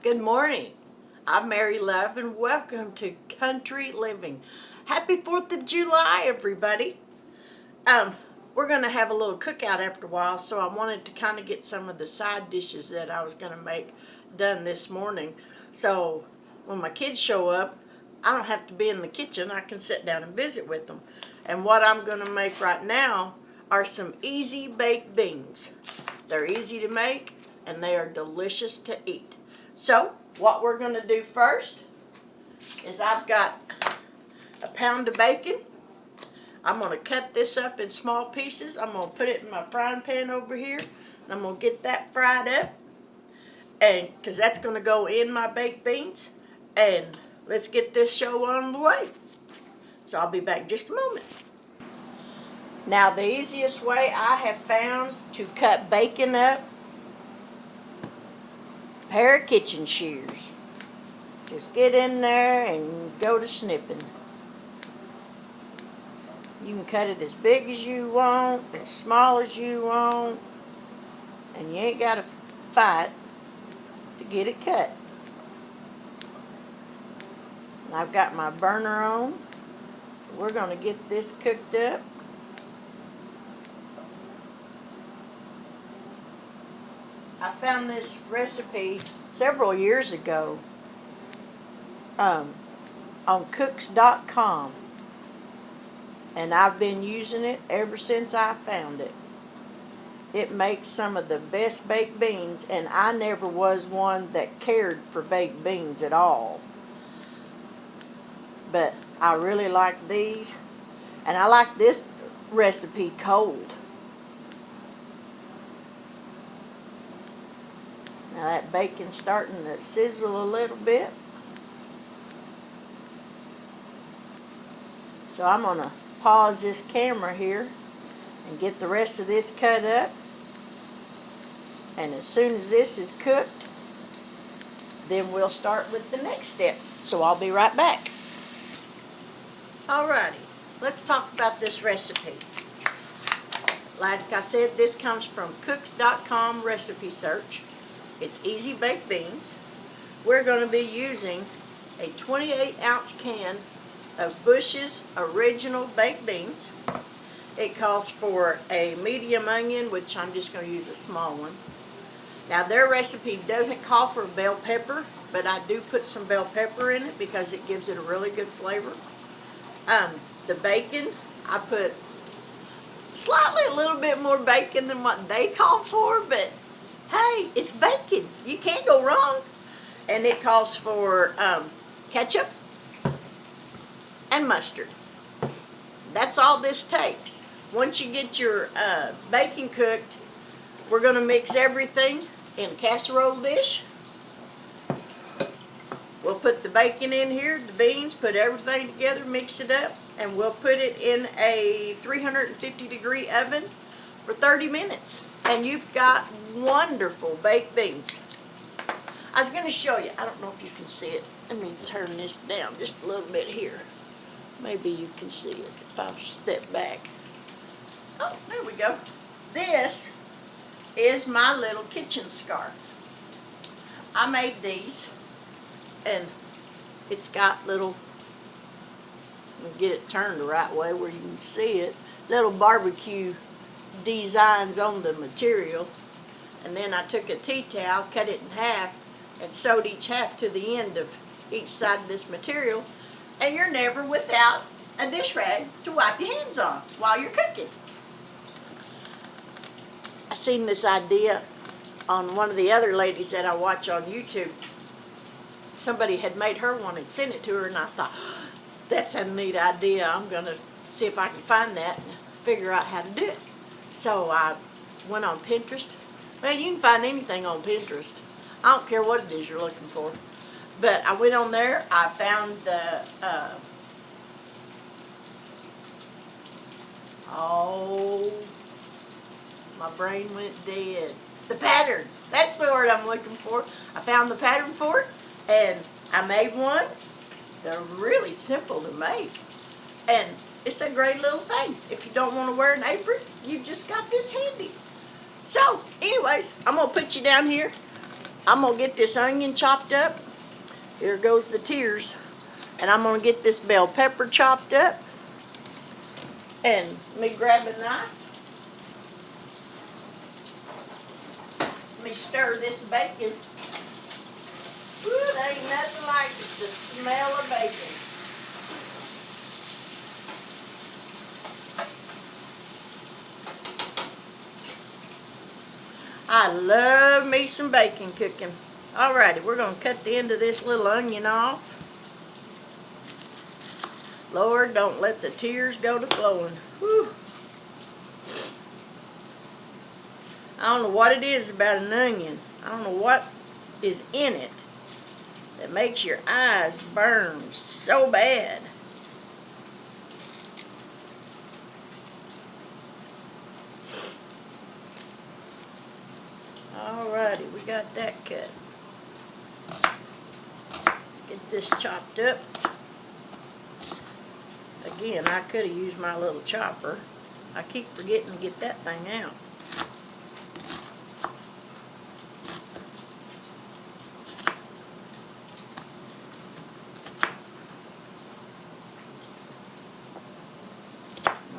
Good morning. I'm Mary Love and welcome to Country Living. Happy 4th of July, everybody. We're going to have a little cookout after a while, so I wanted to kind of get some of the side dishes that I was going to make done this morning. So when my kids show up, I don't have to be in the kitchen. I can sit down and visit with them. And what I'm going to make right now are some easy baked beans. They're easy to make and they are delicious to eat. So what we're going to do first is I've got a pound of bacon. I'm going to cut this up in small pieces. I'm going to put it in my frying pan over here. And I'm going to get that fried up. And because that's going to go in my baked beans. And let's get this show on the way. So I'll be back in just a moment. Now the easiest way I have found to cut bacon up, a pair of kitchen shears. Just get in there and go to snipping. You can cut it as big as you want, as small as you want, and you ain't got to fight to get it cut. And I've got my burner on. We're going to get this cooked up. I found this recipe several years ago on cooks.com. And I've been using it ever since I found it. It makes some of the best baked beans, and I never was one that cared for baked beans at all. But I really like these, and I like this recipe cold. Now that bacon's starting to sizzle a little bit. So I'm going to pause this camera here and get the rest of this cut up. And as soon as this is cooked, then we'll start with the next step. So I'll be right back. Alrighty, let's talk about this recipe. Like I said, this comes from cooks.com recipe search. It's easy baked beans. We're going to be using a 28-ounce can of Bush's Original Baked Beans. It calls for a medium onion, which I'm just going to use a small one. Now their recipe doesn't call for bell pepper, but I do put some bell pepper in it because it gives it a really good flavor. The bacon, I put slightly a little bit more bacon than what they call for, but hey, it's bacon. You can't go wrong. And it calls for ketchup and mustard. That's all this takes. Once you get your bacon cooked, we're going to mix everything in a casserole dish. We'll put the bacon in here, the beans, put everything together, mix it up, and we'll put it in a 350-degree oven for 30 minutes. And you've got wonderful baked beans. I was going to show you. I don't know if you can see it. Let me turn this down just a little bit here. Maybe you can see it if I step back. Oh, there we go. This is my little kitchen scarf. I made these, and it's got little, let me get it turned the right way where you can see it, little barbecue designs on the material. And then I took a tea towel, cut it in half, and sewed each half to the end of each side of this material. And you're never without a dish rag to wipe your hands on while you're cooking. I seen this idea on one of the other ladies that I watch on YouTube. Somebody had made her one and sent it to her, and I thought, that's a neat idea. I'm going to see if I can find that and figure out how to do it. So I went on Pinterest. Well, you can find anything on Pinterest. I don't care what it is you're looking for. But I went on there. I found the, my brain went dead. The pattern. That's the word I'm looking for. I found the pattern for it, and I made one. They're really simple to make. And it's a great little thing. If you don't want to wear an apron, you've just got this handy. So, anyways, I'm going to put you down here I'm going to get this onion chopped up. Here goes the tears. And I'm going to get this bell pepper chopped up. And let me grab a knife. Let me stir this bacon. Ooh, there ain't nothing like it, the smell of bacon. I love me some bacon cooking. Alrighty, we're going to cut the end of this little onion off. Lord, don't let the tears go to flowing. Whew. I don't know what it is about an onion. I don't know what is in it that makes your eyes burn so bad. Alrighty, we got that cut. Let's get this chopped up. Again, I could have used my little chopper. I keep forgetting to get that thing out.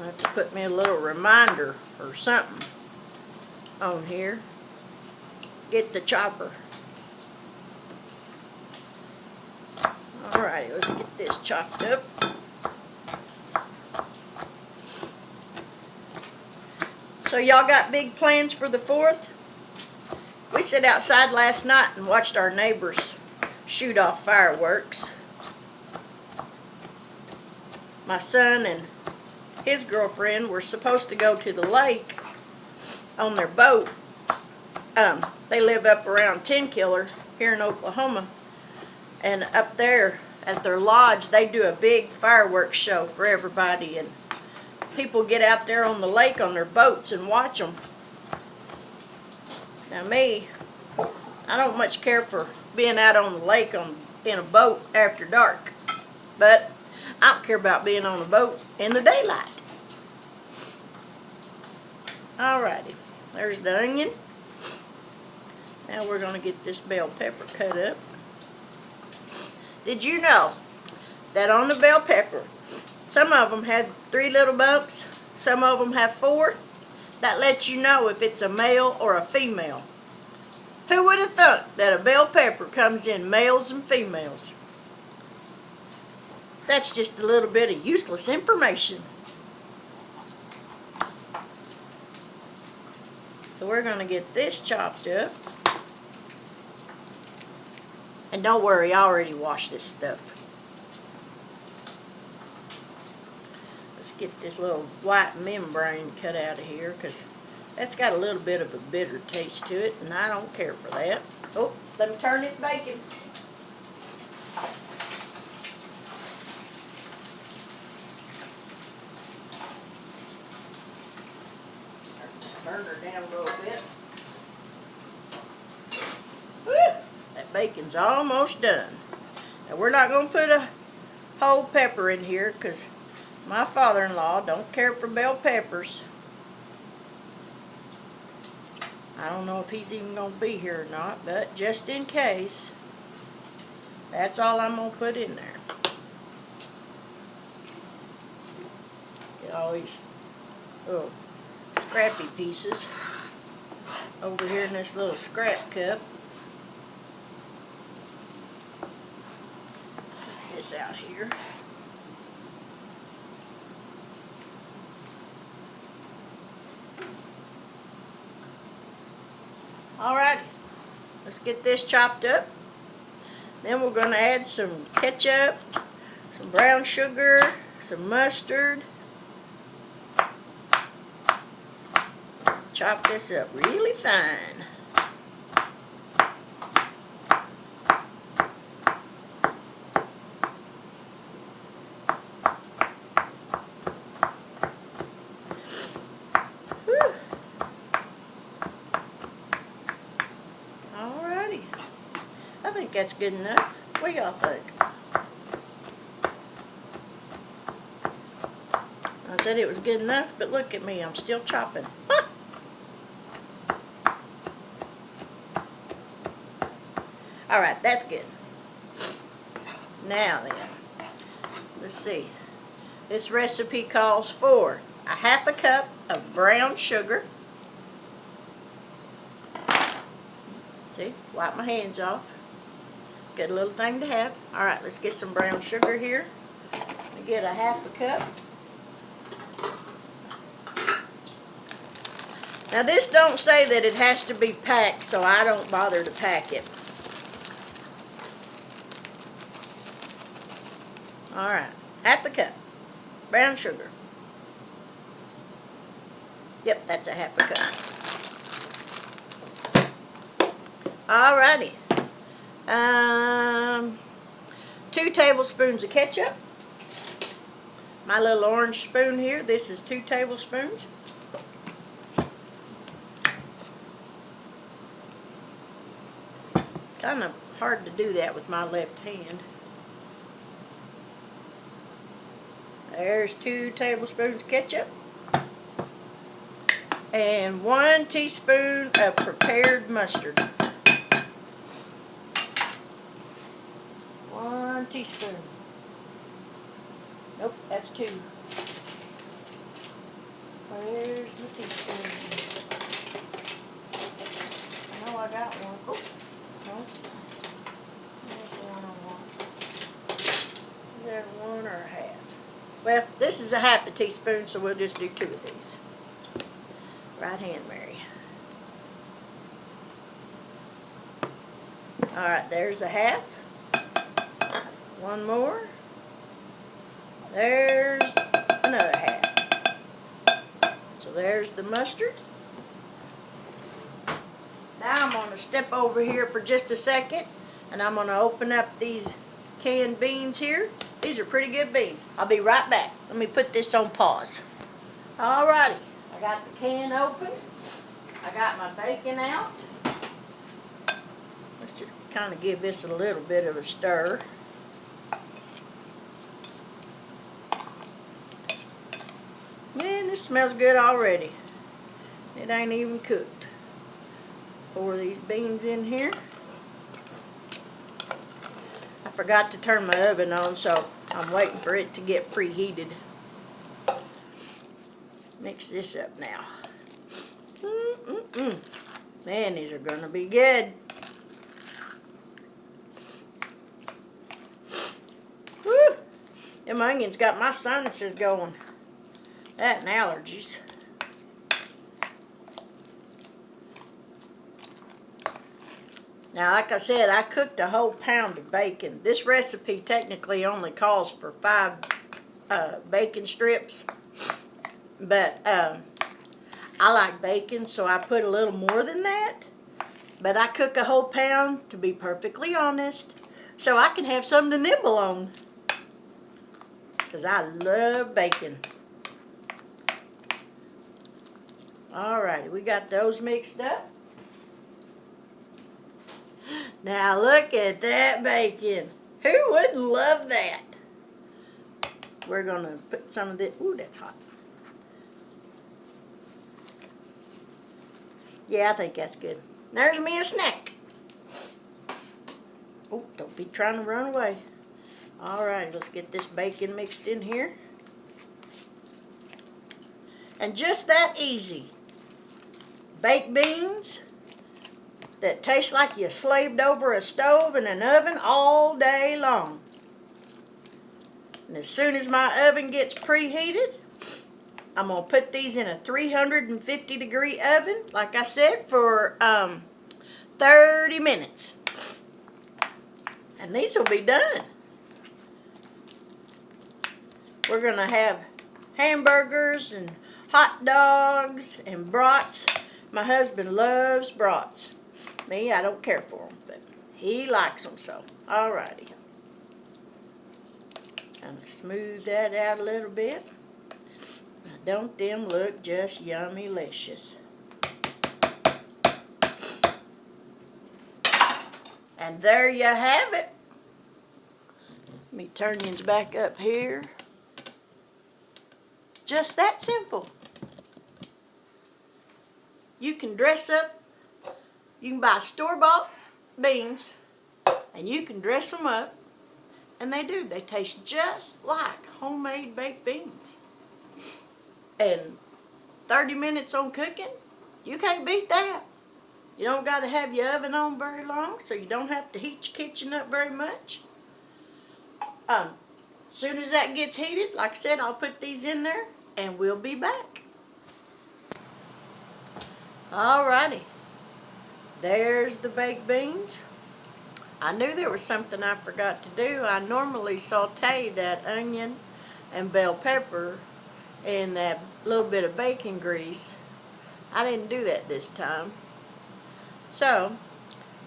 I have to put me a little reminder or something on here. Get the chopper. Alright, let's get this chopped up. So y'all got big plans for the 4th? We sat outside last night and watched our neighbors shoot off fireworks. My son and his girlfriend were supposed to go to the lake on their boat. They live up around Tenkiller here in Oklahoma, and up there at their lodge they do a big fireworks show for everybody, and people get out there on the lake on their boats and watch them. Now me, I don't much care for being out on the lake in a boat after dark, but I don't care about being on a boat in the daylight. Alrighty, there's the onion. Now we're going to get this bell pepper cut up. Did you know that on the bell pepper, some of them had 3 little bumps, some of them have 4? That lets you know if it's a male or a female. Who would have thought that a bell pepper comes in males and females? That's just a little bit of useless information. So we're going to get this chopped up. And don't worry, I already washed this stuff. Let's get this little white membrane cut out of here, because that's got a little bit of a bitter taste to it, and I don't care for that. Oh, let me turn this bacon. Turn the burner down a little bit. Woo! That bacon's almost done. Now we're not going to put a whole pepper in here because my father-in-law don't care for bell peppers. I don't know if he's even going to be here or not, but just in case, that's all I'm going to put in there. Get all these little scrappy pieces over here in this little scrap cup. Put this out here. Alrighty, let's get this chopped up. Then we're going to add some ketchup, some brown sugar, some mustard. Chop this up really fine. Whew. Alrighty. I think that's good enough. What do y'all think? I said it was good enough, but look at me, I'm still chopping. All right, that's good. Now then, let's see. This recipe calls for a half a cup of brown sugar. See, wipe my hands off. Good little thing to have. All right, let's get some brown sugar here. We get a half a cup. Now this don't say that it has to be packed, so I don't bother to pack it. All right, half a cup brown sugar. Yep, that's a half a cup. All righty. 2 tablespoons of ketchup. My little orange spoon here, this is 2 tablespoons. Kind of hard to do that with my left hand. There's 2 tablespoons of ketchup. And 1 teaspoon of prepared mustard. 1 teaspoon. Nope, that's 2. Where's the teaspoon? I know I got one. Oh, no. There's the one I want. Is that 1 or a half? Well, this is a half a teaspoon, so we'll just do 2 of these. Right hand, Mary. All right, there's a half. 1 more. There's another half. So there's the mustard. Now I'm going to step over here for just a second, and I'm going to open up these canned beans here. These are pretty good beans. I'll be right back. Let me put this on pause. Alrighty, I got the can open. I got my bacon out. Let's just kind of give this a little bit of a stir. Man, this smells good already. It ain't even cooked. Pour these beans in here. I forgot to turn my oven on, so I'm waiting for it to get preheated. Mix this up now. Man, these are going to be good. Woo! Them onions got my sinuses going. That and allergies. Now, like I said, I cooked a whole pound of bacon. This recipe technically only calls for 5 bacon strips. But I like bacon, so I put a little more than that. But I cook a whole pound, to be perfectly honest, so I can have something to nibble on. Because I love bacon. Alrighty, we got those mixed up. Now look at that bacon. Who wouldn't love that? We're going to put some of this. Ooh, that's hot. Yeah, I think that's good. There's me a snack. Oh, don't be trying to run away. Alright, let's get this bacon mixed in here. And just that easy. Baked beans that taste like you slaved over a stove in an oven all day long. And as soon as my oven gets preheated, I'm going to put these in a 350 degree oven, like I said, for 30 minutes. And these will be done. We're going to have hamburgers and hot dogs and brats. My husband loves brats. Me, I don't care for them, but he likes them so. Alrighty. Kind of smooth that out a little bit. Now, don't them look just yummy-licious? And there you have it. Let me turn these back up here. Just that simple. You can dress up. You can buy store-bought beans And you can dress them up, and they do. They taste just like homemade baked beans. And 30 minutes on cooking, you can't beat that. You don't got to have your oven on very long, so you don't have to heat your kitchen up very much. As soon as that gets heated, like I said, I'll put these in there, and we'll be back. Alrighty. There's the baked beans. I knew there was something I forgot to do. I normally saute that onion and bell pepper in that little bit of bacon grease. I didn't do that this time. So,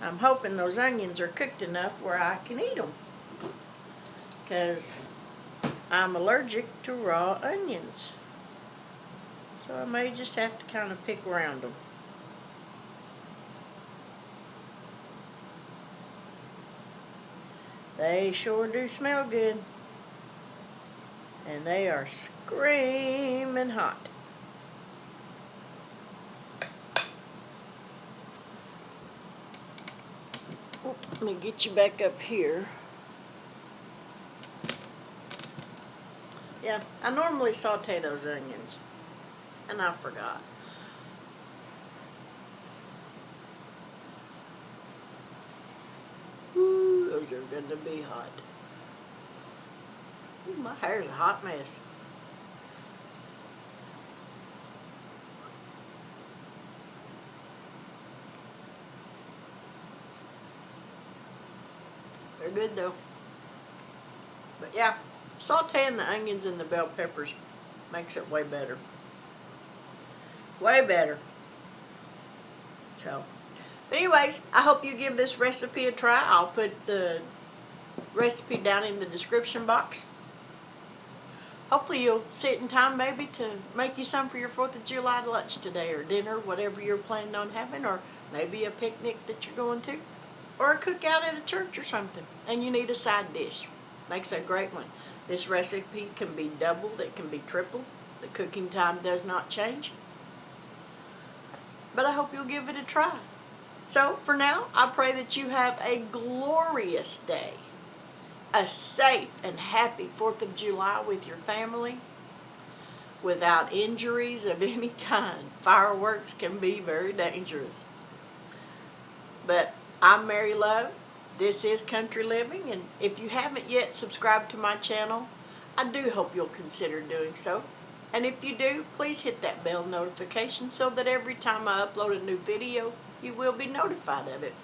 I'm hoping those onions are cooked enough where I can eat them. Because I'm allergic to raw onions. So I may just have to kind of pick around them. They sure do smell good. And they are screaming hot. Let me get you back up here. Yeah, I normally saute those onions. And I forgot. Ooh, those are going to be hot. Ooh, my hair's a hot mess. They're good though. But yeah, sauteing the onions and the bell peppers makes it way better. Way better. So, but anyways, I hope you give this recipe a try. I'll put the recipe down in the description box. Hopefully you'll sit in time maybe to make you some for your 4th of July lunch today, or dinner, whatever you're planning on having, or maybe a picnic that you're going to, or a cookout at a church or something, and you need a side dish. Makes a great one. This recipe can be doubled, it can be tripled. The cooking time does not change. But I hope you'll give it a try. So, for now, I pray that you have a glorious day. A safe and happy 4th of July with your family, without injuries of any kind. Fireworks can be very dangerous. But I'm Mary Love. This is Country Living, and if you haven't yet subscribed to my channel, I do hope you'll consider doing so. And if you do, please hit that bell notification so that every time I upload a new video, you will be notified of it.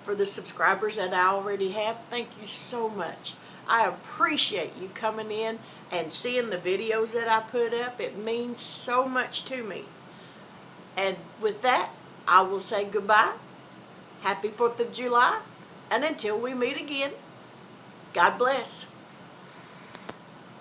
For the subscribers that I already have, thank you so much. I appreciate you coming in and seeing the videos that I put up. It means so much to me. And with that, I will say goodbye. Happy 4th of July. And until we meet again, God bless.